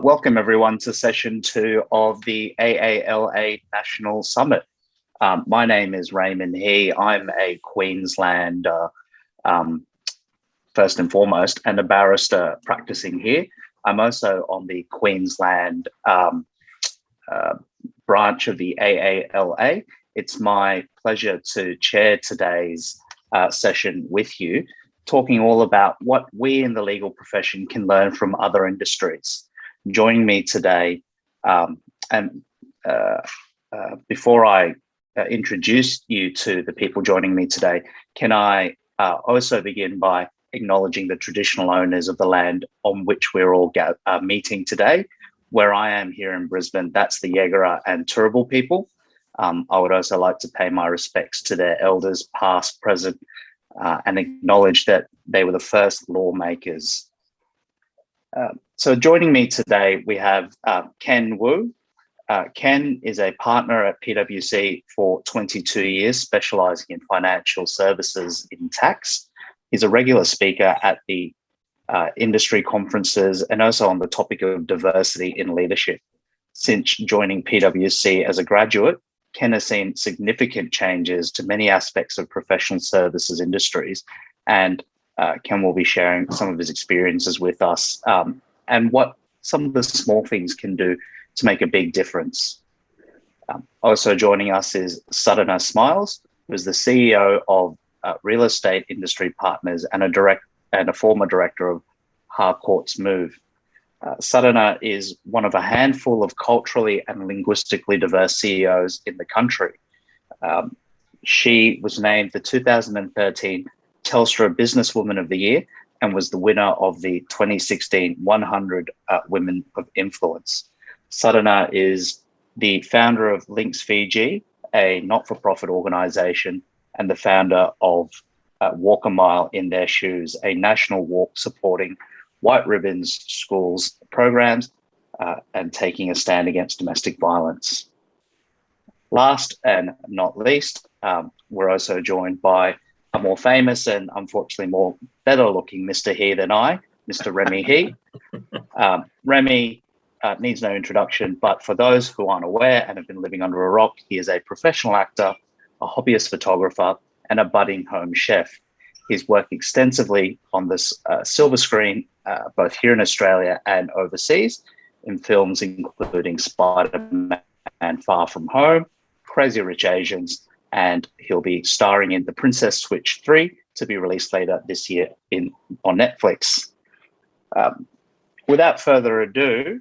Welcome everyone to session 2 of the AALA National Summit. My name is Reimen. I'm a Queenslander, first and foremost, and a barrister practicing here. I'm also on the Queensland branch of the AALA. It's my pleasure to chair today's session with you, talking all about what we in the legal profession can learn from other industries. Joining me today, before I introduce you to the people joining me today, can I also begin by acknowledging the traditional owners of the land on which we're all meeting today. Where I am here in Brisbane, that's the Yagara and Turrbal people. I would also like to pay my respects to their elders, past, present, and acknowledge that they were the first lawmakers. So joining me today, we have Ken Wu. Ken is a partner at PwC for 22 years, specialising in financial services in tax. He's a regular speaker at the industry conferences and also on the topic of diversity in leadership. Since joining PwC as a graduate, Ken has seen significant changes to many aspects of professional services industries, and Ken will be sharing some of his experiences with us and what some of the small things can do to make a big difference. Also joining us is Sadhana Smiles, who is the CEO of Real Estate Industry Partners and a former director of Harcourts Move. Sadhana is one of a handful of culturally and linguistically diverse CEOs in the country. She was named the 2013 Telstra Businesswoman of the Year and was the winner of the 2016 100 Women of Influence. Sadhana is the founder of Links Fiji, a not-for-profit organisation, and the founder of Walk a Mile in Their Shoes, a national walk supporting White Ribbons schools programs and taking a stand against domestic violence. Last and not least, we're also joined by a more famous and unfortunately more better looking Mr. He than I, Mr. Remy He. Remy needs no introduction, but for those who aren't aware and have been living under a rock, he is a professional actor, a hobbyist photographer, and a budding home chef. He's worked extensively on this silver screen, both here in Australia and overseas, in films including Spider-Man and Far From Home, Crazy Rich Asians, and he'll be starring in The Princess Switch 3 to be released later this year on Netflix. Without further ado,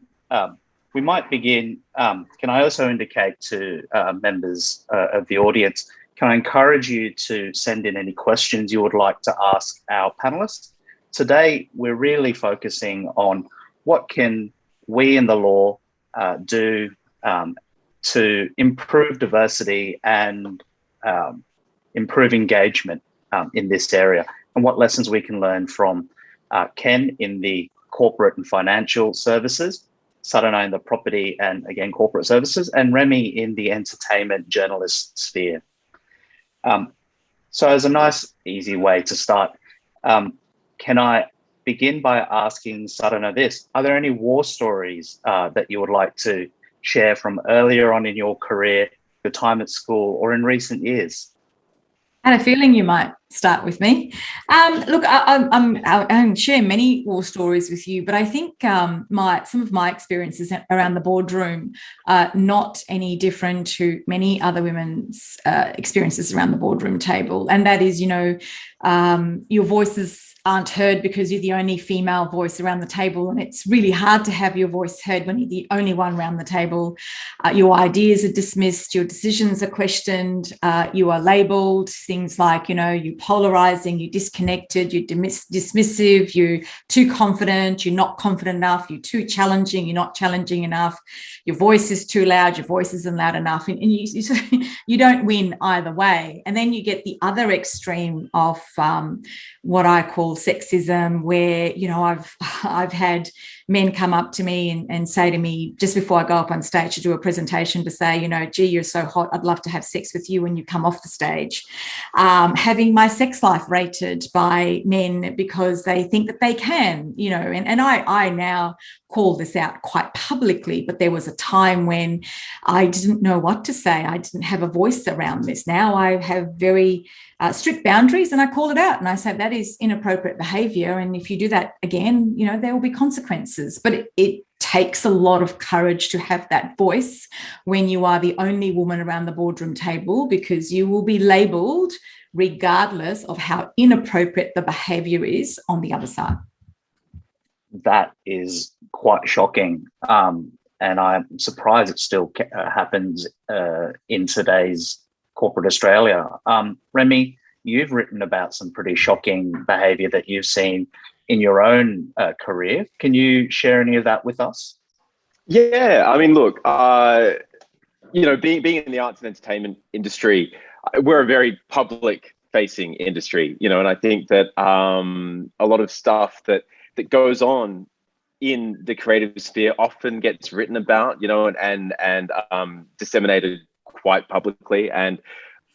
we might begin. Can I also indicate to members of the audience, can I encourage you to send in any questions you would like to ask our panelists? Today, we're really focusing on what can we in the law do to improve diversity and improve engagement in this area, and what lessons we can learn from Ken in the corporate and financial services, Sadhana in the property and, again, corporate services, and Remy in the entertainment journalist sphere. So as a nice, easy way to start, can I begin by asking Sadhana this? Are there any war stories that you would like to share from earlier on in your career, your time at school, or in recent years? I had a feeling you might start with me. Look, I share many war stories with you, but I think some of my experiences around the boardroom are not any different to many other women's experiences around the boardroom table. And that is, your voices aren't heard because you're the only female voice around the table, and it's really hard to have your voice heard when you're the only one around the table. Your ideas are dismissed, your decisions are questioned, you are labelled things like, you're polarising, you're disconnected, you're dismissive, you're too confident, you're not confident enough, you're too challenging, you're not challenging enough, your voice is too loud, your voice isn't loud enough, and you don't win either way. And then you get the other extreme of what I call sexism, where I've had men come up to me and say to me just before I go up on stage to do a presentation to say, you know, gee, you're so hot, I'd love to have sex with you when you come off the stage. Having my sex life rated by men because they think that they can, you know, and I now call this out quite publicly, but there was a time when I didn't know what to say. I didn't have a voice around this. Now I have very strict boundaries, and I call it out and I say that is inappropriate behavior, and if you do that again, you know, there will be consequences. But it takes a lot of courage to have that voice when you are the only woman around the boardroom table, because you will be labelled regardless of how inappropriate the behavior is on the other side. That is quite shocking, and I'm surprised it still happens in today's corporate Australia. Remy, you've written about some pretty shocking behaviour that you've seen in your own career. Can you share any of that with us? Yeah, I mean, look, you know, being in the arts and entertainment industry, we're a very public-facing industry, you know, and I think that a lot of stuff that goes on in the creative sphere often gets written about, you know, and disseminated quite publicly. And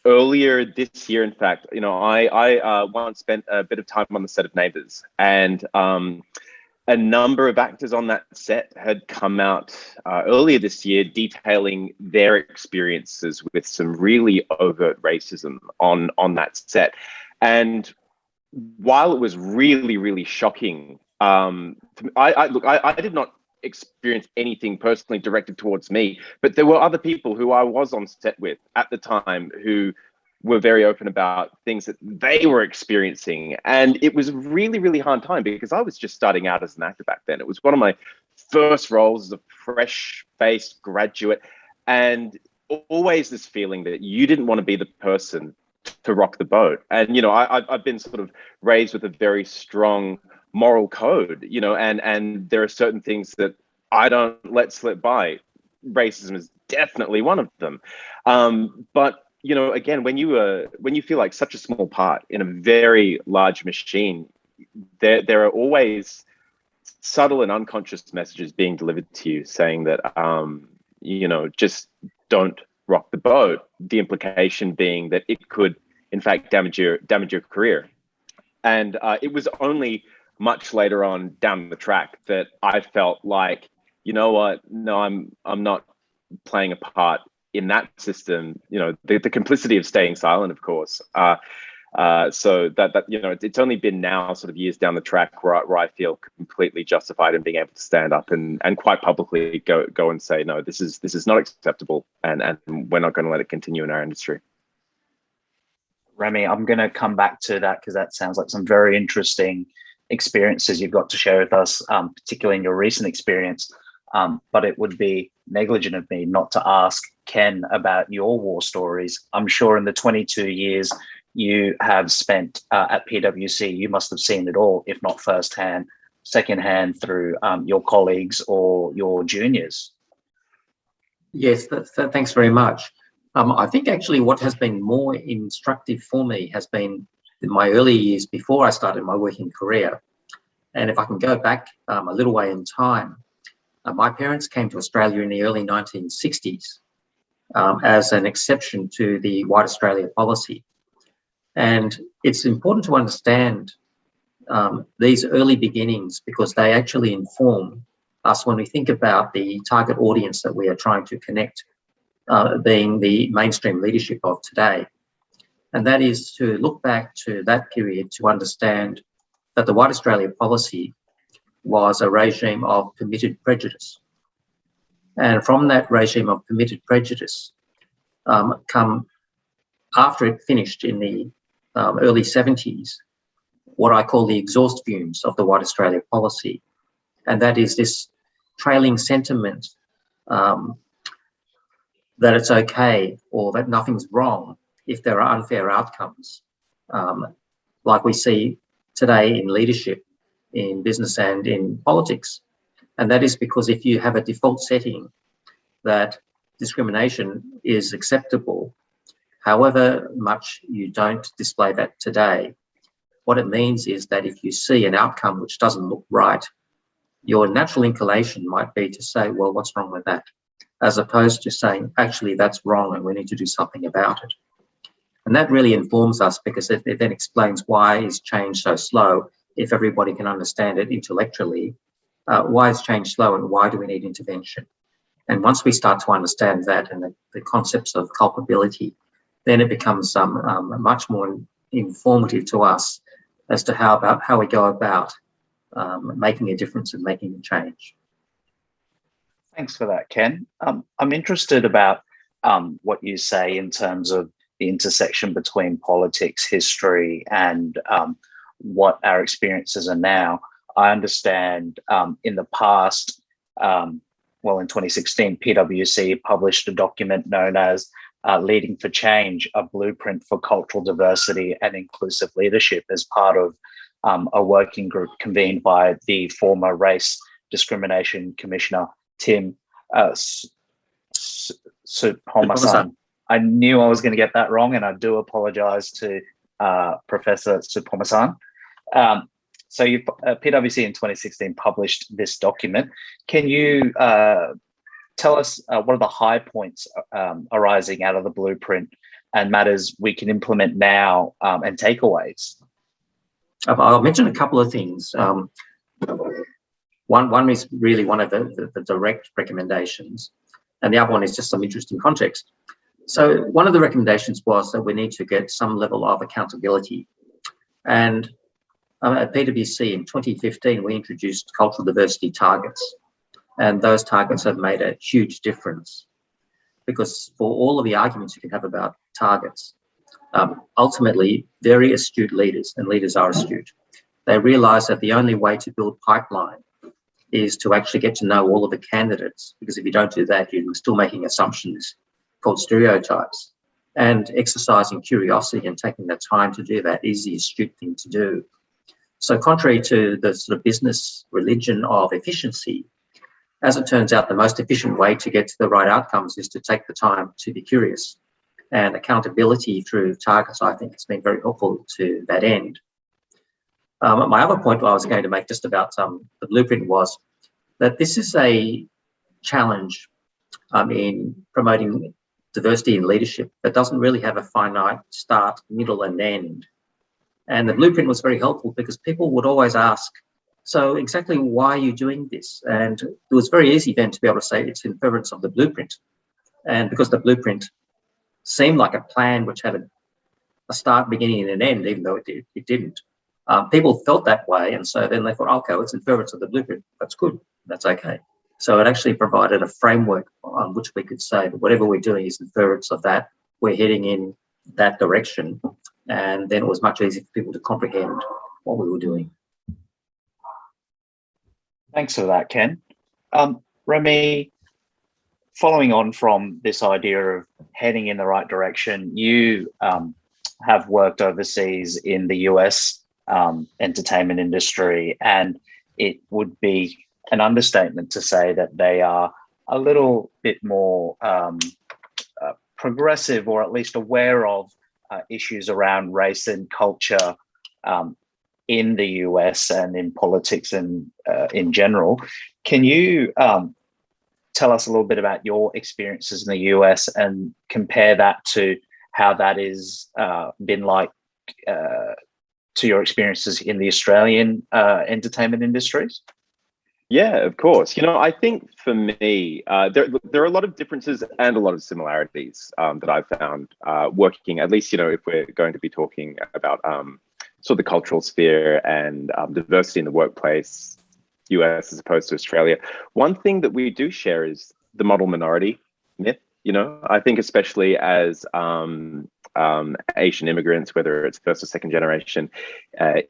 earlier this year, in fact, you know, I once spent a bit of time on the set of Neighbours, and a number of actors on that set had come out earlier this year detailing their experiences with some really overt racism on that set. And while it was really, really shocking, I did not experience anything personally directed towards me, but there were other people who I was on set with at the time who were very open about things that they were experiencing. And it was a really, really hard time because I was just starting out as an actor back then. It was one of my first roles as a fresh-faced graduate, and always this feeling that you didn't want to be the person to rock the boat. And, you know, I've been sort of raised with a very strong moral code, you know, and there are certain things that I don't let slip by. Racism is definitely one of them. But, you know, again, when you feel like such a small part in a very large machine, there are always subtle and unconscious messages being delivered to you saying that, you know, just don't rock the boat. The implication being that it could, in fact, damage your career. And it was only much later on down the track that I felt like, you know what? No, I'm not playing a part in that system. You know, the complicity of staying silent, of course. So that you know, it's only been now, sort of years down the track, where I feel completely justified in being able to stand up and quite publicly go and say, no, this is not acceptable, and we're not going to let it continue in our industry. Remy, I'm going to come back to that because that sounds like some very interesting experiences you've got to share with us, particularly in your recent experience. But it would be negligent of me not to ask Ken about your war stories. I'm sure in the 22 years you have spent at PwC, you must have seen it all, if not firsthand, secondhand through your colleagues or your juniors. Yes, thanks very much. I think actually what has been more instructive for me has been in my early years before I started my working career. And if I can go back a little way in time, my parents came to Australia in the early 1960s as an exception to the White Australia policy. And it's important to understand these early beginnings because they actually inform us when we think about the target audience that we are trying to connect, being the mainstream leadership of today. And that is to look back to that period to understand that the White Australia policy was a regime of permitted prejudice. And from that regime of permitted prejudice, come after it finished in the early 70s, what I call the exhaust fumes of the White Australia policy. And that is this trailing sentiment that it's okay or that nothing's wrong if there are unfair outcomes, like we see today in leadership, in business and in politics. And that is because if you have a default setting that discrimination is acceptable, however much you don't display that today, what it means is that if you see an outcome which doesn't look right, your natural inclination might be to say, well, what's wrong with that? As opposed to saying, actually, that's wrong and we need to do something about it. And that really informs us, because it then explains why is change so slow. If everybody can understand it intellectually, why is change slow and why do we need intervention? And once we start to understand that and the concepts of culpability, then it becomes much more informative to us as to how we go about making a difference and making a change. Thanks for that, Ken. I'm interested about what you say in terms of the intersection between politics, history, and what our experiences are now. I understand in the past, in 2016, PwC published a document known as Leading for Change, a blueprint for cultural diversity and inclusive leadership, as part of a working group convened by the former Race Discrimination Commissioner, Tim Supomasan. I knew I was going to get that wrong, and I do apologize to Professor Supomasan. So PwC in 2016 published this document. Can you tell us what are the high points arising out of the blueprint and matters we can implement now and takeaways? I'll mention a couple of things. One is really one of the direct recommendations, and the other one is just some interesting context. So one of the recommendations was that we need to get some level of accountability. And at PwC in 2015, we introduced cultural diversity targets. And those targets have made a huge difference, because for all of the arguments you can have about targets, ultimately, very astute leaders, and leaders are astute, they realise that the only way to build pipeline is to actually get to know all of the candidates, because if you don't do that, you're still making assumptions called stereotypes. And exercising curiosity and taking the time to do that is the astute thing to do. So contrary to the sort of business religion of efficiency, as it turns out, the most efficient way to get to the right outcomes is to take the time to be curious. And accountability through targets, I think, has been very helpful to that end. My other point I was going to make just about the blueprint was that this is a challenge in promoting diversity in leadership that doesn't really have a finite start, middle, and end. And the blueprint was very helpful because people would always ask, so exactly why are you doing this? And it was very easy then to be able to say it's in furtherance of the blueprint. And because the blueprint seemed like a plan which had a start, beginning, and an end, even though it didn't. People felt that way, and so then they thought, okay, it's in furtherance of the blueprint. That's good. That's okay. So it actually provided a framework on which we could say that whatever we're doing is in furtherance of that. We're heading in that direction, and then it was much easier for people to comprehend what we were doing. Thanks for that, Ken. Remy, following on from this idea of heading in the right direction, you have worked overseas in the US entertainment industry, and it would be an understatement to say that they are a little bit more progressive, or at least aware of issues around race and culture in the US and in politics and in general. Can you tell us a little bit about your experiences in the US and compare that to how that is been like to your experiences in the Australian entertainment industries? Yeah, of course. I think for me, there are a lot of differences and a lot of similarities that I've found working, at least, if we're going to be talking about sort of the cultural sphere and diversity in the workplace, US as opposed to Australia. One thing that we do share is the model minority myth. I think especially as Asian immigrants, whether it's first or second generation,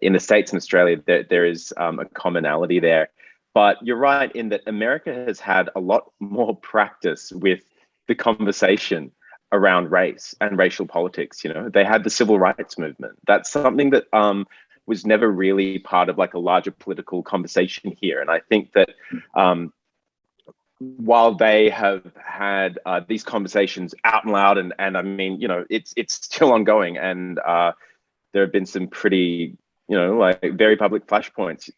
in the States and Australia, there is a commonality there. But you're right in that America has had a lot more practice with the conversation around race and racial politics. They had the civil rights movement. That's something that was never really part of like a larger political conversation here. And I think that while they have had these conversations out and loud, and I mean, it's still ongoing, and there have been some pretty, like very public flashpoints.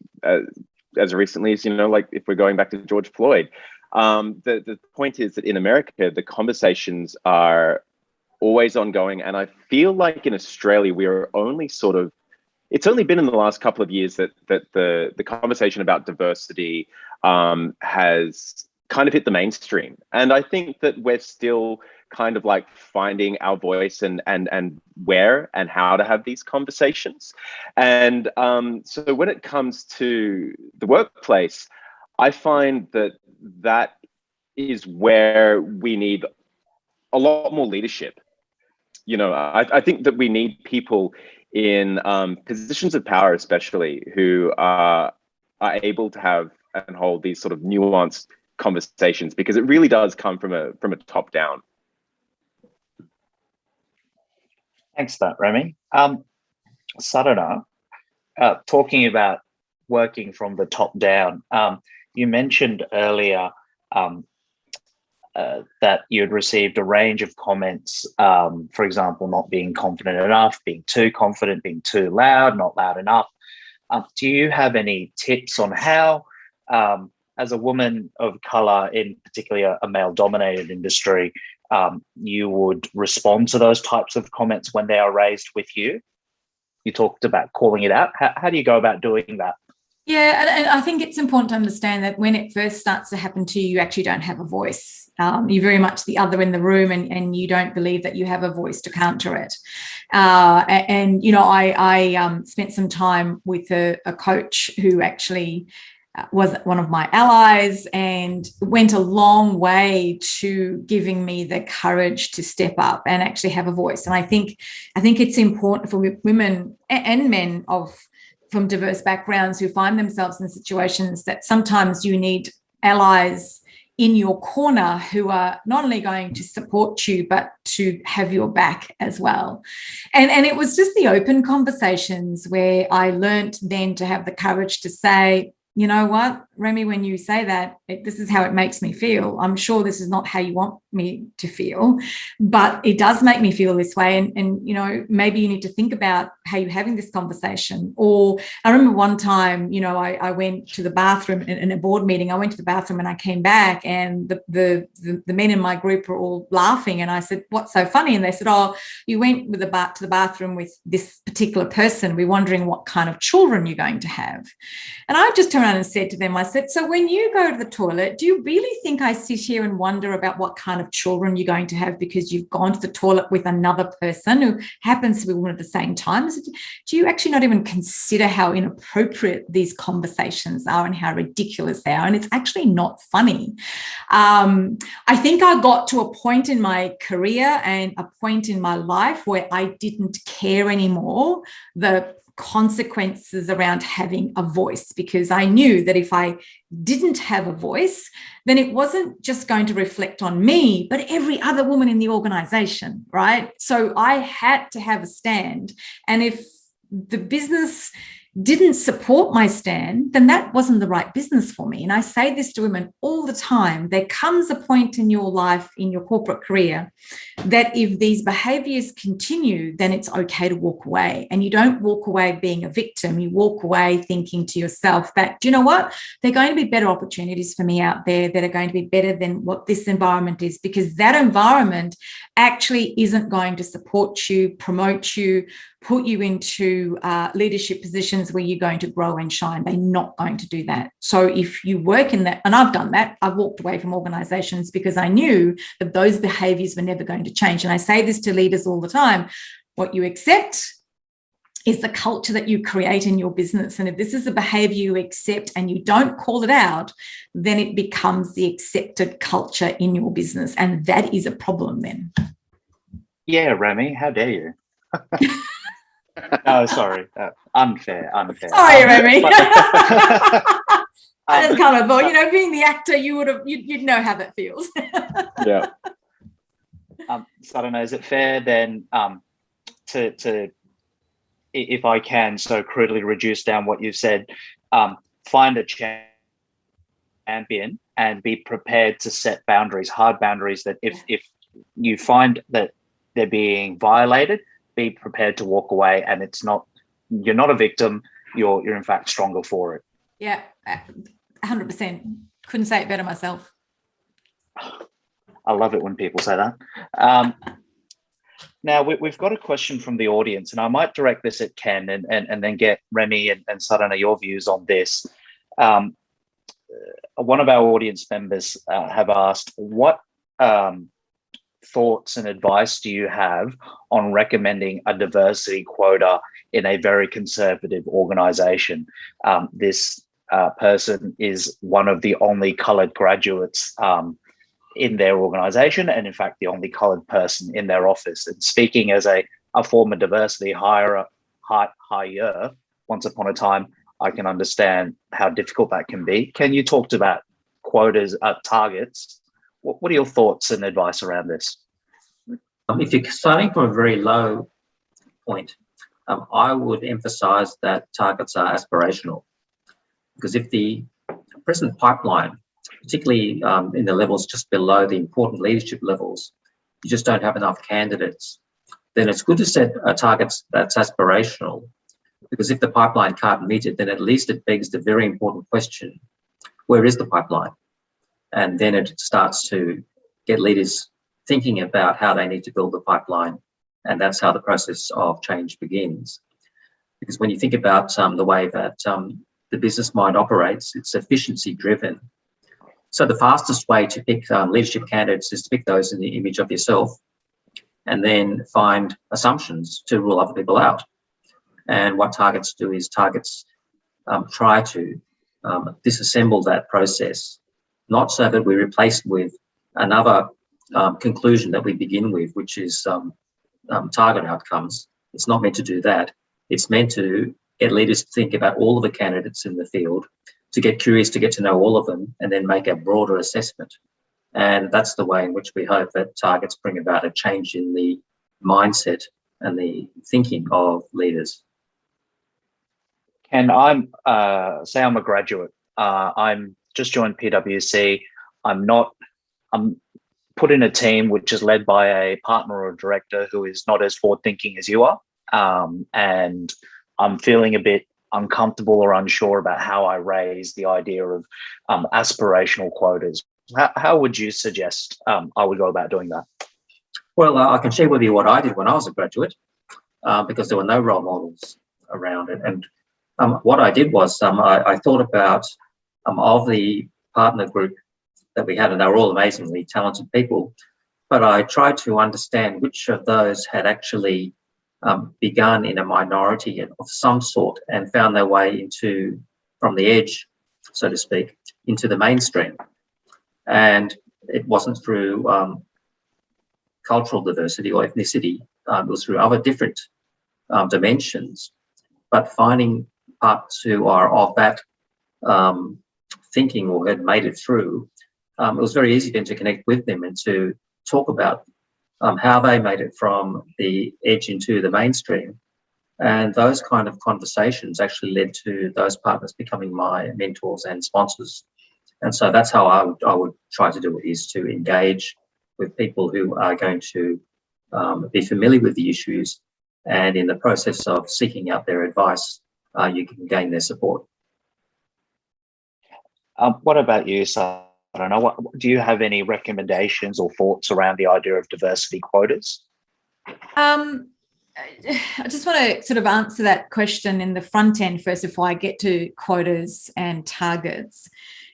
as recently as, like if we're going back to George Floyd. The point is that in America, the conversations are always ongoing. And I feel like in Australia, we are only it's only been in the last couple of years that the conversation about diversity has kind of hit the mainstream. And I think that we're still kind of like finding our voice and where and how to have these conversations. And so when it comes to the workplace, I find that is where we need a lot more leadership. I think that we need people in positions of power, especially, who are able to have and hold these sort of nuanced conversations, because it really does come from a top down. Thanks for that, Remy. Sadhana, talking about working from the top down, you mentioned earlier that you'd received a range of comments, for example, not being confident enough, being too confident, being too loud, not loud enough. Do you have any tips on how, as a woman of colour, in particularly a male-dominated industry, you would respond to those types of comments when they are raised with you? You talked about calling it out. How do you go about doing that? Yeah, and I think it's important to understand that when it first starts to happen to you, you actually don't have a voice. You're very much the other in the room, and you don't believe that you have a voice to counter it. I spent some time with a coach who actually was one of my allies and went a long way to giving me the courage to step up and actually have a voice. And I think it's important for women and men from diverse backgrounds who find themselves in situations that sometimes you need allies in your corner who are not only going to support you, but to have your back as well. And it was just the open conversations where I learned then to have the courage to say, you know what, Remy, when you say that, this is how it makes me feel. I'm sure this is not how you want me to feel, but it does make me feel this way. And maybe you need to think about how you're having this conversation. Or I remember one time, I went to the bathroom in a board meeting. I went to the bathroom and I came back, and the men in my group were all laughing. And I said, "What's so funny?" And they said, "Oh, you went to the bathroom with this particular person. We're wondering what kind of children you're going to have." And I just turned around and said to them, I said, "So when you go to the toilet, do you really think I sit here and wonder about what kind of children you're going to have because you've gone to the toilet with another person who happens to be a woman at the same time? Do you actually not even consider how inappropriate these conversations are and how ridiculous they are? And it's actually not funny." I think I got to a point in my career and a point in my life where I didn't care anymore the consequences around having a voice, because I knew that if I didn't have a voice, then it wasn't just going to reflect on me, but every other woman in the organization, right? So I had to have a stand. And if the business didn't support my stand, then that wasn't the right business for me. And I say this to women all the time. There comes a point in your life, in your corporate career, that if these behaviors continue, then it's okay to walk away. And you don't walk away being a victim. You walk away thinking to yourself that, do you know what? There are going to be better opportunities for me out there that are going to be better than what this environment is, because that environment actually isn't going to support you, promote you, put you into leadership positions where you're going to grow and shine. They're not going to do that. So if you work in that, and I've done that, I've walked away from organizations because I knew that those behaviors were never going to change. And I say this to leaders all the time: what you accept is the culture that you create in your business. And if this is a behavior you accept and you don't call it out, then it becomes the accepted culture in your business. And that is a problem then. Yeah, Remy, how dare you? No, sorry. Unfair. Sorry, Remy. I just kind of thought, being the actor, you'd know how that feels. Yeah. So I don't know, is it fair then to if I can so crudely reduce down what you've said, find a champion and be prepared to set boundaries, hard boundaries, that if you find that they're being violated, be prepared to walk away, and you're not a victim, you're in fact stronger for it. Yeah, 100%. Couldn't say it better myself. I love it when people say that. Now, we've got a question from the audience, and I might direct this at Ken and then get Remy and Sadhana your views on this. One of our audience members have asked, what thoughts and advice do you have on recommending a diversity quota in a very conservative organisation? This person is one of the only coloured graduates in their organisation, and in fact, the only coloured person in their office. And speaking as a former diversity hire once upon a time, I can understand how difficult that can be. Can you talk about quotas, targets? What are your thoughts and advice around this? If you're starting from a very low point, I would emphasise that targets are aspirational, because if the present pipeline, particularly in the levels just below the important leadership levels, you just don't have enough candidates, then it's good to set targets that's aspirational, because if the pipeline can't meet it, then at least it begs the very important question, where is the pipeline? And then it starts to get leaders thinking about how they need to build the pipeline, and that's how the process of change begins. Because when you think about the way that the business mind operates, it's efficiency driven. So the fastest way to pick leadership candidates is to pick those in the image of yourself and then find assumptions to rule other people out. And what targets do is targets try to disassemble that process, not so that we replace with another conclusion that we begin with, which is target outcomes. It's not meant to do that. It's meant to get leaders to think about all of the candidates in the field, to get curious, to get to know all of them, and then make a broader assessment. And that's the way in which we hope that targets bring about a change in the mindset and the thinking of leaders. And I'm a graduate. I'm just joined PwC. I'm put in a team which is led by a partner or a director who is not as forward thinking as you are. And I'm feeling a bit uncomfortable or unsure about how I raise the idea of aspirational quotas. How would you suggest I would go about doing that? Well, I can share with you what I did when I was a graduate, because there were no role models around it. And what I did was I thought about of the partner group that we had, and they were all amazingly talented people, but I tried to understand which of those had actually begun in a minority of some sort and found their way from the edge, so to speak, into the mainstream. And it wasn't through cultural diversity or ethnicity, it was through other different dimensions, but finding parts who are of that thinking or had made it through, it was very easy then to connect with them and to talk about how they made it from the edge into the mainstream. And those kind of conversations actually led to those partners becoming my mentors and sponsors. And so that's how I would try to do it, is to engage with people who are going to be familiar with the issues, and in the process of seeking out their advice, you can gain their support. What about you, Sadhana? I don't know. Do you have any recommendations or thoughts around the idea of diversity quotas? I just want to sort of answer that question in the front end first before I get to quotas and targets.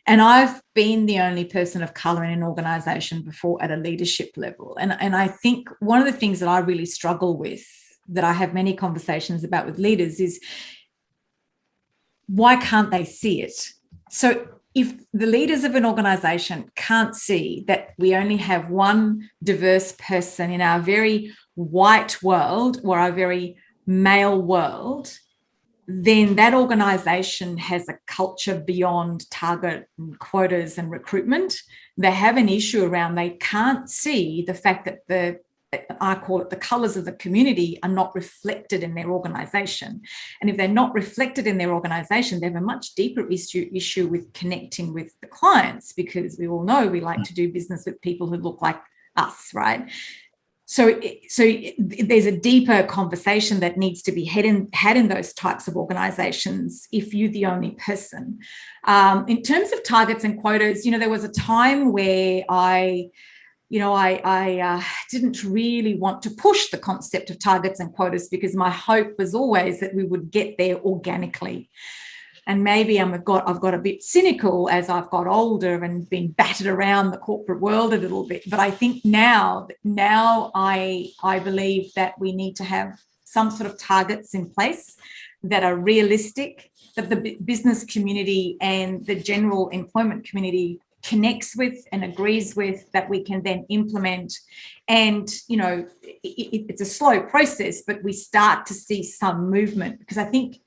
And I've been the only person of colour in an organisation before at a leadership level. And I think one of the things that I really struggle with, that I have many conversations about with leaders, is why can't they see it? So if the leaders of an organisation can't see that we only have one diverse person in our very white world or our very male world, then that organisation has a culture beyond target and quotas and recruitment. They have an issue around they can't see the fact that I call it the colours of the community are not reflected in their organisation. And if they're not reflected in their organisation, they have a much deeper issue with connecting with the clients, because we all know we like to do business with people who look like us, right? So there's a deeper conversation that needs to be had in those types of organisations if you're the only person. In terms of targets and quotas, there was a time where I didn't really want to push the concept of targets and quotas because my hope was always that we would get there organically. And maybe I've got a bit cynical as I've got older and been battered around the corporate world a little bit. But I think now I believe that we need to have some sort of targets in place that are realistic, that the business community and the general employment community connects with and agrees with, that we can then implement. And it's a slow process, but we start to see some movement, because I think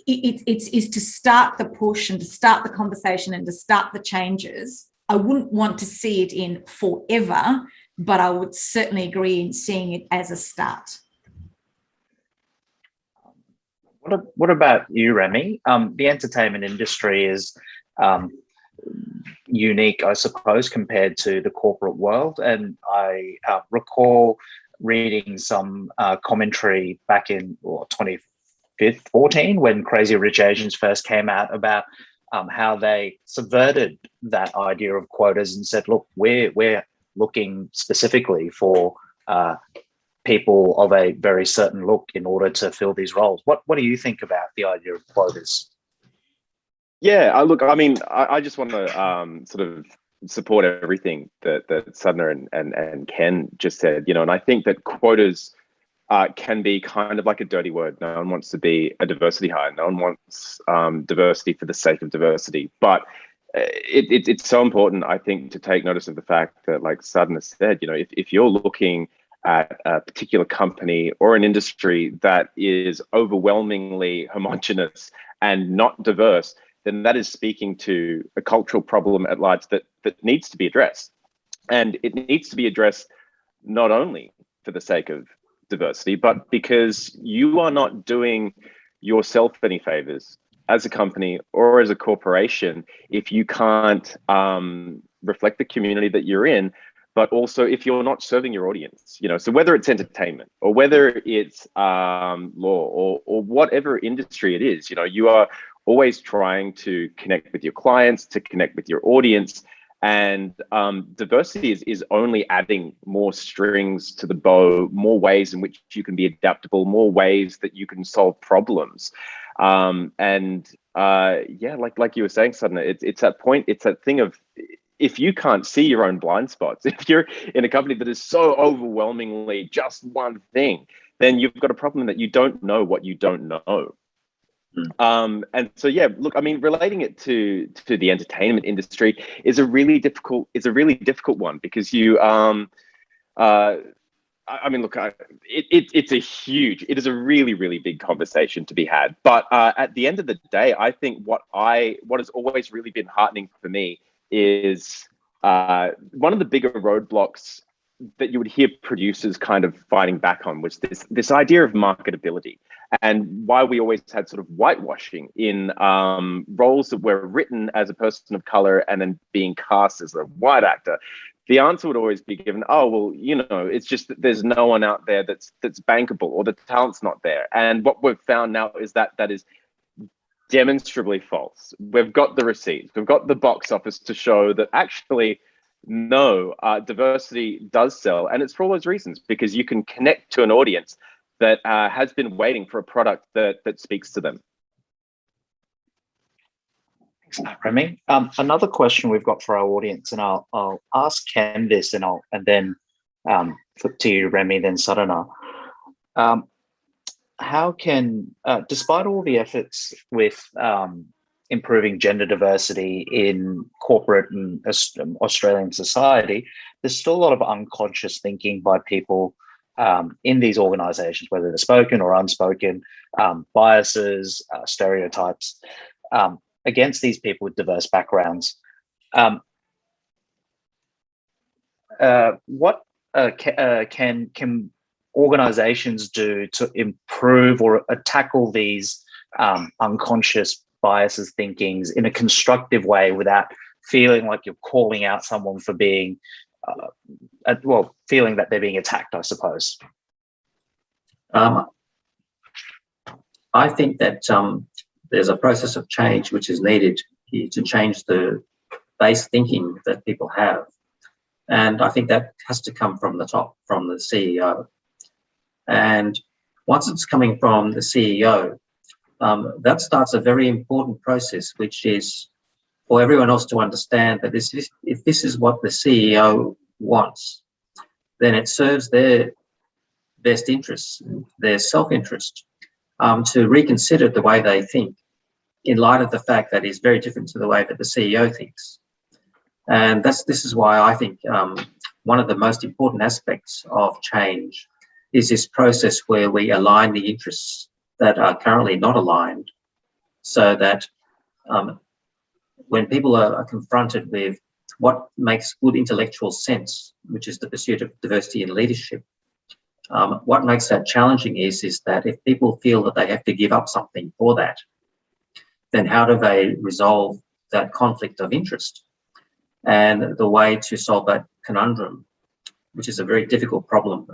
it's to start the push and to start the conversation and to start the changes. I wouldn't want to see it in forever, but I would certainly agree in seeing it as a start. What about you, Remy? The entertainment industry is unique, I suppose, compared to the corporate world. And I recall reading some commentary back in 2014 when Crazy Rich Asians first came out about how they subverted that idea of quotas and said, look, we're looking specifically for people of a very certain look in order to fill these roles. What do you think about the idea of quotas? Yeah, I just want to sort of support everything that Sadhana and Ken just said, and I think that quotas can be kind of like a dirty word. No one wants to be a diversity hire. No one wants diversity for the sake of diversity. But it's so important, I think, to take notice of the fact that, like Sadhana said, if you're looking at a particular company or an industry that is overwhelmingly homogenous and not diverse, then that is speaking to a cultural problem at large that needs to be addressed. And it needs to be addressed not only for the sake of diversity, but because you are not doing yourself any favors as a company or as a corporation if you can't reflect the community that you're in, but also if you're not serving your audience. So whether it's entertainment or whether it's law or whatever industry it is, you are always trying to connect with your clients, to connect with your audience. And diversity is only adding more strings to the bow, more ways in which you can be adaptable, more ways that you can solve problems. Like you were saying, Sadhana, it's that point, it's that thing of, if you can't see your own blind spots, if you're in a company that is so overwhelmingly just one thing, then you've got a problem that you don't know what you don't know. And so, yeah, look, relating it to the entertainment industry is a really difficult one, because it is a really, really big conversation to be had. But at the end of the day, I think what has always really been heartening for me is one of the bigger roadblocks that you would hear producers kind of fighting back on was this idea of marketability, and why we always had sort of whitewashing in roles that were written as a person of color and then being cast as a white actor. The answer would always be given, oh, well, it's just that there's no one out there that's bankable, or the talent's not there. And what we've found now is that is demonstrably false. We've got the receipts, we've got the box office to show that actually, no, diversity does sell. And it's for all those reasons, because you can connect to an audience that has been waiting for a product that speaks to them. Thanks, Remy. Another question we've got for our audience, and I'll ask Ken this, and then flip to you, Remy, then Sadhana. How can, despite all the efforts with improving gender diversity in corporate and Australian society, there's still a lot of unconscious thinking by people in these organisations, whether they're spoken or unspoken, biases, stereotypes against these people with diverse backgrounds. What can organisations do to improve or tackle these unconscious biases, thinkings in a constructive way without feeling like you're calling out someone for being feeling that they're being attacked, I suppose? I think that there's a process of change which is needed here to change the base thinking that people have. And I think that has to come from the top, from the CEO. And once it's coming from the CEO, that starts a very important process, which is for everyone else to understand that if this is what the CEO wants, then it serves their best interests, their self-interest, to reconsider the way they think in light of the fact that it's very different to the way that the CEO thinks. And this is why I think one of the most important aspects of change is this process where we align the interests that are currently not aligned, so that when people are confronted with what makes good intellectual sense, which is the pursuit of diversity in leadership, what makes that challenging is that if people feel that they have to give up something for that, then how do they resolve that conflict of interest? And the way to solve that conundrum, which is a very difficult problem,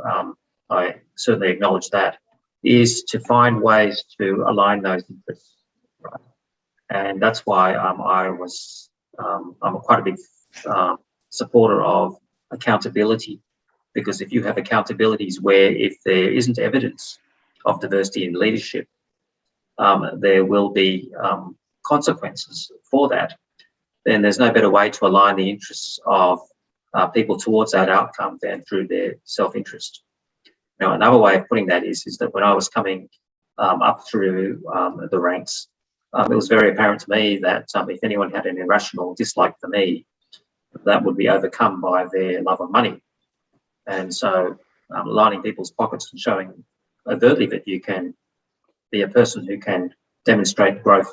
I certainly acknowledge that, is to find ways to align those interests. Right? And that's why I'm quite a big supporter of accountability, because if you have accountabilities where if there isn't evidence of diversity in leadership, there will be consequences for that, then there's no better way to align the interests of people towards that outcome than through their self-interest. Now, another way of putting that is that when I was coming up through the ranks, it was very apparent to me that if anyone had an irrational dislike for me, that would be overcome by their love of money. And so lining people's pockets and showing overtly that you can be a person who can demonstrate growth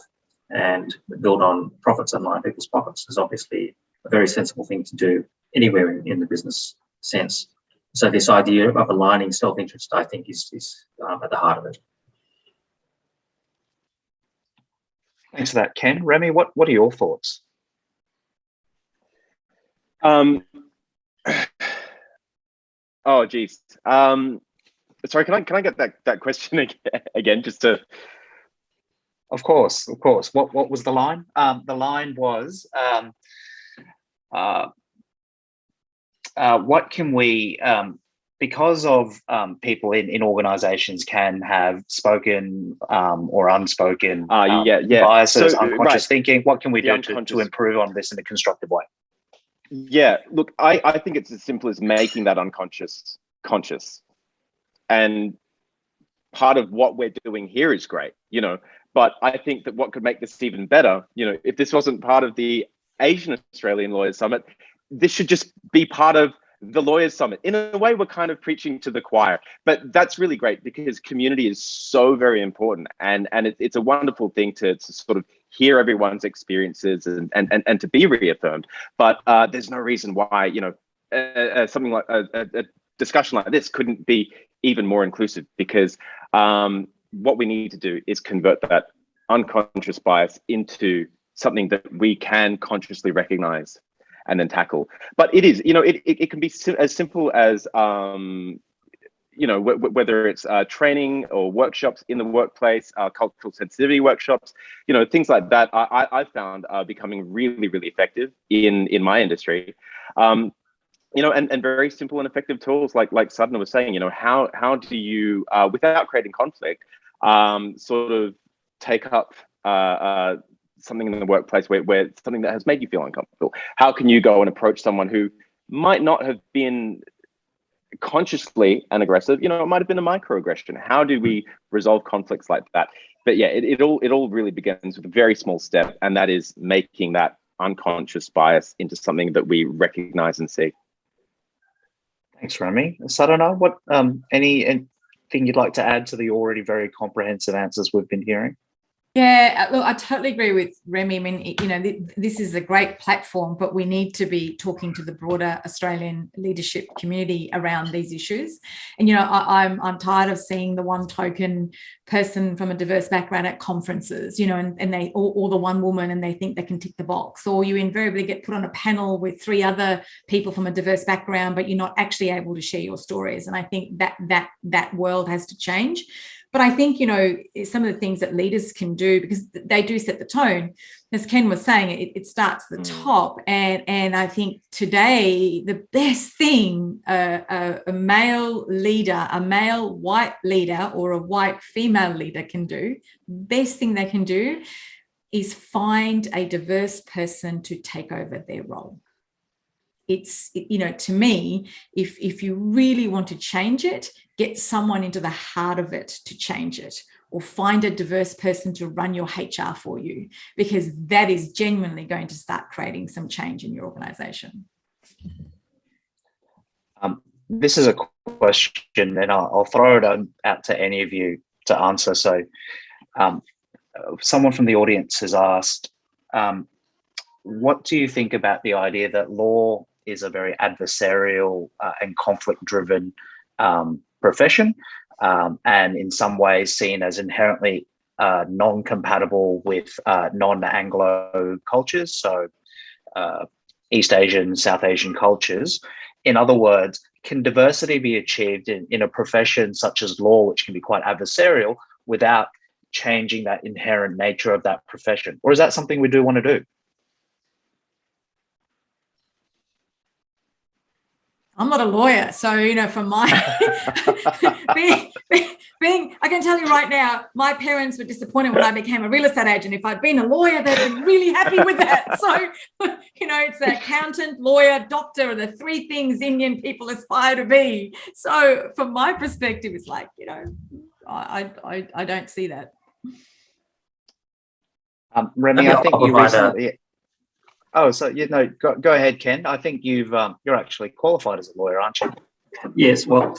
and build on profits and line people's pockets is obviously a very sensible thing to do anywhere in the business sense. So this idea of aligning self-interest, I think, is at the heart of it. Thanks for that, Ken. Remy, what are your thoughts? Oh, geez. Sorry, can I get that question again, just to? Of course. What was the line? The line was, what can we, because of people in organisations can have spoken or unspoken biases, unconscious thinking. What can we do to improve on this in a constructive way? Yeah, look, I think it's as simple as making that unconscious conscious. And part of what we're doing here is great, but I think that what could make this even better, if this wasn't part of the Asian Australian Lawyers Summit, this should just be part of the Lawyers Summit. In a way, we're kind of preaching to the choir, but that's really great because community is so very important, and it's a wonderful thing to sort of hear everyone's experiences and to be reaffirmed. But there's no reason why something like a discussion like this couldn't be even more inclusive, because what we need to do is convert that unconscious bias into something that we can consciously recognize and then tackle. But it is, it can be as simple as, whether it's training or workshops in the workplace, cultural sensitivity workshops, things like that. I found are becoming really, really effective in my industry. And very simple and effective tools like Sadhana was saying, how do you, without creating conflict, sort of take up something in the workplace where something that has made you feel uncomfortable? How can you go and approach someone who might not have been consciously an aggressive? It might have been a microaggression. How do we resolve conflicts like that? But yeah, it all really begins with a very small step, and that is making that unconscious bias into something that we recognize and see. Thanks, Remy. Sadhana, what anything you'd like to add to the already very comprehensive answers we've been hearing? Yeah, look, I totally agree with Remy. I mean, you know, this is a great platform, but we need to be talking to the broader Australian leadership community around these issues. And, you know, I'm tired of seeing the one token person from a diverse background at conferences, you know, and they or the one woman, and they think they can tick the box, or you invariably get put on a panel with 3 other people from a diverse background, but you're not actually able to share your stories. And I think that world has to change. But I think, you know, some of the things that leaders can do, because they do set the tone, as Ken was saying, it starts at the top. And I think today, the best thing a male leader, a male white leader or a white female leader can do, best thing they can do is find a diverse person to take over their role. It's, you know, to me, if you really want to change it, get someone into the heart of it to change it, or find a diverse person to run your HR for you, because that is genuinely going to start creating some change in your organization. This is a question, and I'll throw it out to any of you to answer. So someone from the audience has asked, what do you think about the idea that law is a very adversarial and conflict-driven profession, and in some ways seen as inherently non-compatible with non-Anglo cultures, so East Asian, South Asian cultures? In other words, can diversity be achieved in a profession such as law, which can be quite adversarial, without changing that inherent nature of that profession? Or is that something we do want to do? I'm not a lawyer, so, you know, from my being, I can tell you right now, my parents were disappointed when I became a real estate agent. If I'd been a lawyer, they'd been really happy with that. So, you know, it's an accountant, lawyer, doctor are the 3 things Indian people aspire to be. So, from my perspective, it's like, you know, I don't see that. Remy, I think you recently. Oh, so you know, go ahead, Ken. I think you're actually qualified as a lawyer, aren't you? Yes. Well,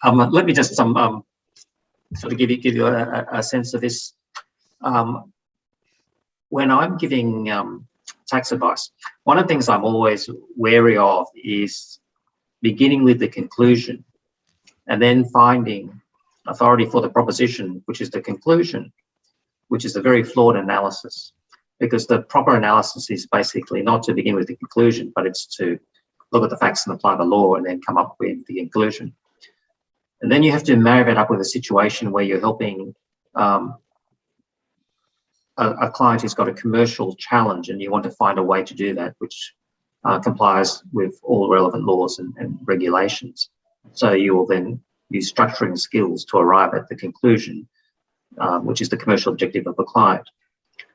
let me just sort of give you a sense of this. When I'm giving tax advice, one of the things I'm always wary of is beginning with the conclusion and then finding authority for the proposition, which is the conclusion, which is a very flawed analysis. Because the proper analysis is basically not to begin with the conclusion, but it's to look at the facts and apply the law and then come up with the conclusion. And then you have to marry that up with a situation where you're helping a client who's got a commercial challenge, and you want to find a way to do that which complies with all relevant laws and regulations. So you will then use structuring skills to arrive at the conclusion, which is the commercial objective of the client.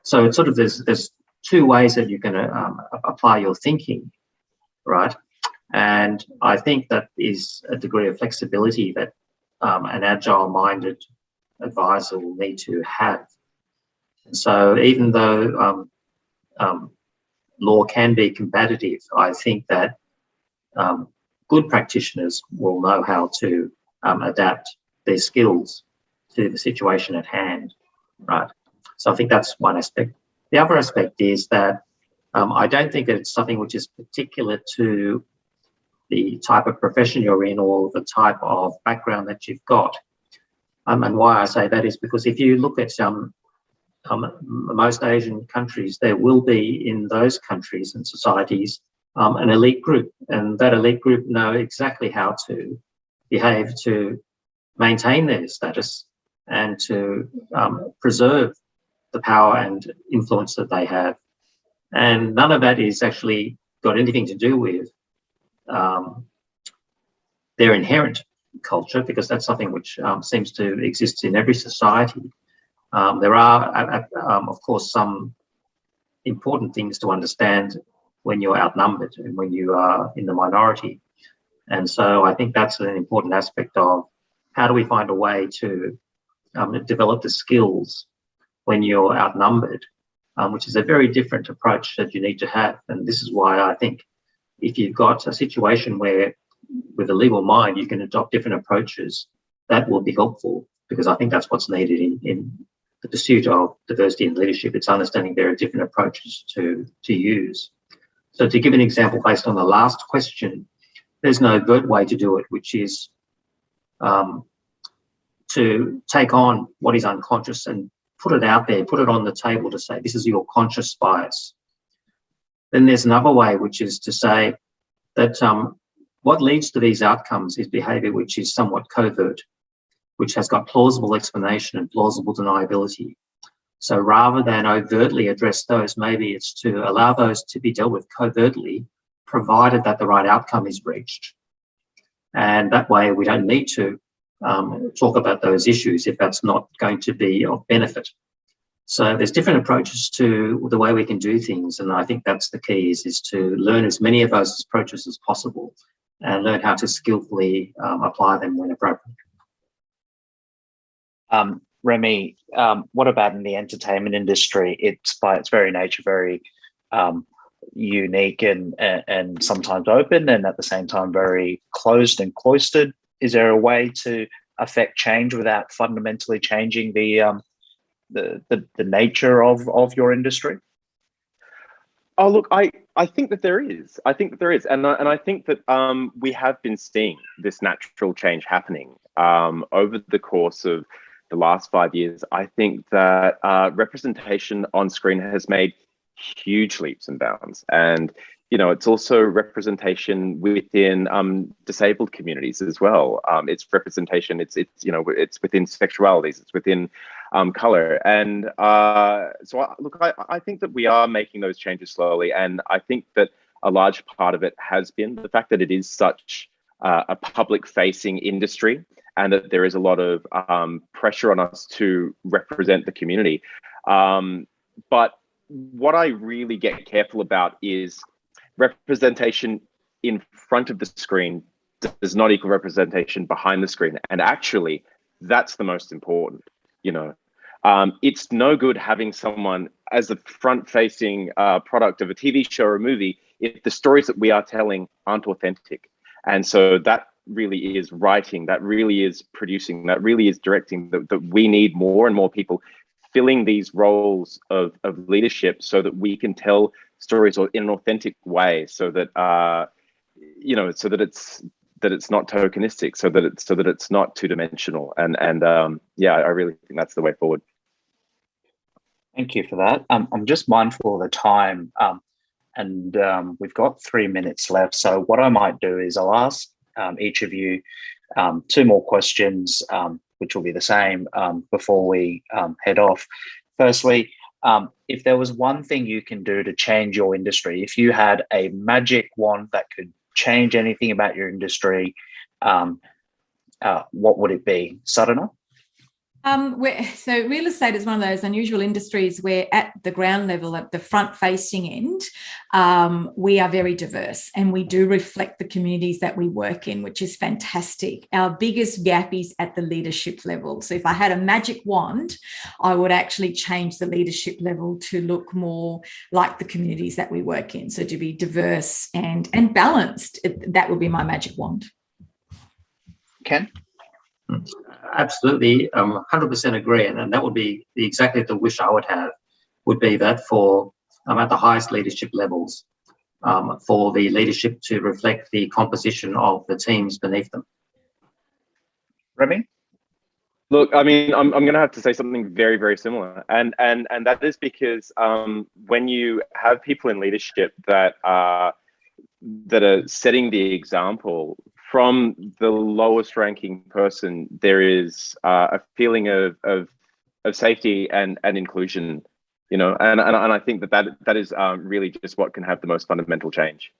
So it's sort of there's 2 ways that you can apply your thinking, right? And I think that is a degree of flexibility that an agile-minded advisor will need to have. So even though law can be competitive, I think that good practitioners will know how to adapt their skills to the situation at hand, right? So I think that's one aspect. The other aspect is that I don't think that it's something which is particular to the type of profession you're in or the type of background that you've got. And why I say that is because if you look at most Asian countries, there will be in those countries and societies an elite group, and that elite group know exactly how to behave to maintain their status and to preserve the power and influence that they have. And none of that is actually got anything to do with their inherent culture, because that's something which seems to exist in every society. There are, of course, some important things to understand when you're outnumbered and when you are in the minority. And so I think that's an important aspect of how do we find a way to develop the skills when you're outnumbered, which is a very different approach that you need to have. And this is why I think if you've got a situation where with a legal mind you can adopt different approaches, that will be helpful, because I think that's what's needed in the pursuit of diversity in leadership. It's understanding there are different approaches to use. So to give an example based on the last question, there's no overt way to do it, which is to take on what is unconscious and put it out there, put it on the table to say, this is your conscious bias. Then there's another way, which is to say that what leads to these outcomes is behaviour which is somewhat covert, which has got plausible explanation and plausible deniability. So rather than overtly address those, maybe it's to allow those to be dealt with covertly, provided that the right outcome is reached. And that way we don't need to talk about those issues if that's not going to be of benefit. So there's different approaches to the way we can do things, and I think that's the key, is to learn as many of those approaches as possible and learn how to skillfully apply them when appropriate. Remy, what about in the entertainment industry? It's by its very nature very unique and sometimes open, and at the same time very closed and cloistered. Is there a way to affect change without fundamentally changing the nature of your industry? Oh, look, I think that there is. I think that there is, and I think that we have been seeing this natural change happening over the course of the last 5 years. I think that representation on screen has made huge leaps and bounds, and it's also representation within disabled communities as well. It's representation. It's within sexualities. It's within color, and so I think that we are making those changes slowly, and I think that a large part of it has been the fact that it is such a public-facing industry, and that there is a lot of pressure on us to represent the community. But what I really get careful about is representation in front of the screen does not equal representation behind the screen. And actually, that's the most important. It's no good having someone as a front-facing product of a TV show or a movie if the stories that we are telling aren't authentic. And so that really is writing, that really is producing, that really is directing, that we need more and more people filling these roles of leadership so that we can tell stories in an authentic way, so that so that it's not tokenistic, so that it's not two-dimensional, and I really think that's the way forward. Thank you for that. I'm just mindful of the time, and we've got 3 minutes left. So what I might do is I'll ask each of you 2 more questions, which will be the same before we head off. Firstly, if there was one thing you can do to change your industry, if you had a magic wand that could change anything about your industry, what would it be? Sadhana? So real estate is one of those unusual industries where at the ground level, at the front-facing end, we are very diverse and we do reflect the communities that we work in, which is fantastic. Our biggest gap is at the leadership level. So if I had a magic wand, I would actually change the leadership level to look more like the communities that we work in. So to be diverse and balanced, that would be my magic wand. Ken? Absolutely, 100% agree, and that would be exactly the wish I would have, would be that for at the highest leadership levels, for the leadership to reflect the composition of the teams beneath them. Remy? Look, I mean, I'm going to have to say something very, very similar, and that is because when you have people in leadership that are setting the example, from the lowest ranking person, there is a feeling of safety and inclusion, and I think that is really just what can have the most fundamental change.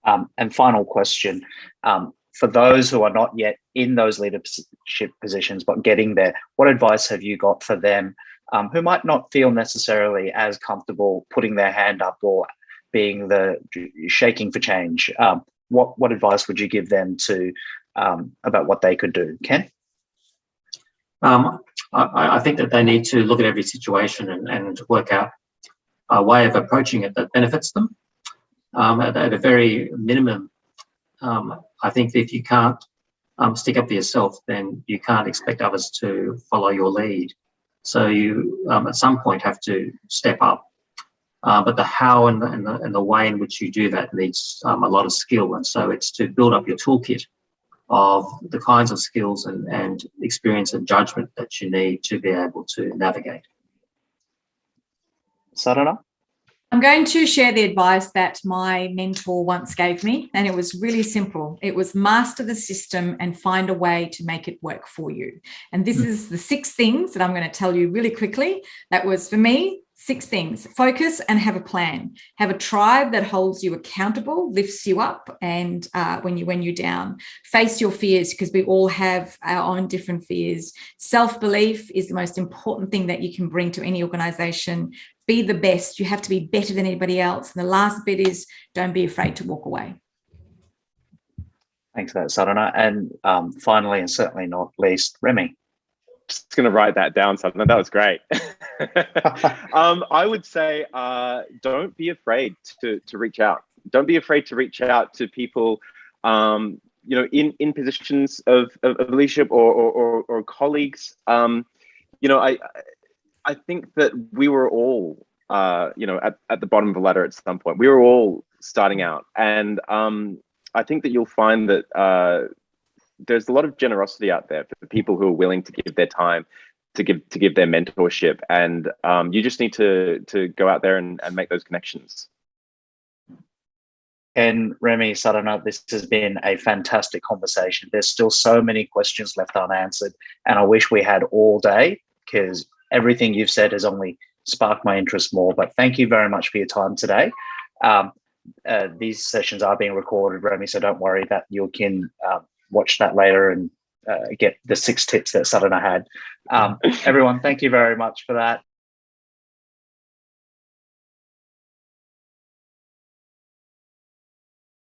And final question, for those who are not yet in those leadership positions but getting there, what advice have you got for them who might not feel necessarily as comfortable putting their hand up or being the shaking for change? What advice would you give them to about what they could do? Ken? I think that they need to look at every situation and work out a way of approaching it that benefits them. At a very minimum, I think that if you can't stick up for yourself, then you can't expect others to follow your lead. So you at some point have to step up. But the how and the way in which you do that needs a lot of skill. And so it's to build up your toolkit of the kinds of skills and experience and judgment that you need to be able to navigate. Sadhana? I'm going to share the advice that my mentor once gave me, and it was really simple. It was master the system and find a way to make it work for you. And this is the 6 things that I'm going to tell you really quickly. That was, for me, 6 things. Focus and have a plan. Have a tribe that holds you accountable, lifts you up, and when you're down. Face your fears, because we all have our own different fears. Self-belief is the most important thing that you can bring to any organisation. Be the best. You have to be better than anybody else. And the last bit is don't be afraid to walk away. Thanks for that, Sadhana. And finally, and certainly not least, Remy. Just going to write that down, Sadhana. That was great. I would say don't be afraid to reach out. Don't be afraid to reach out to people, in positions of leadership or colleagues. I think that we were all, at the bottom of the ladder at some point. We were all starting out, and I think that you'll find that there's a lot of generosity out there for people who are willing to give their time, to give their mentorship, and you just need to go out there and make those connections. And Remy, Sadhana, this has been a fantastic conversation. There's still so many questions left unanswered, and I wish we had all day, because everything you've said has only sparked my interest more. But thank you very much for your time today. These sessions are being recorded, Remy, so don't worry that you can watch that later and get the 6 tips that Sadhana had. Everyone, thank you very much for that.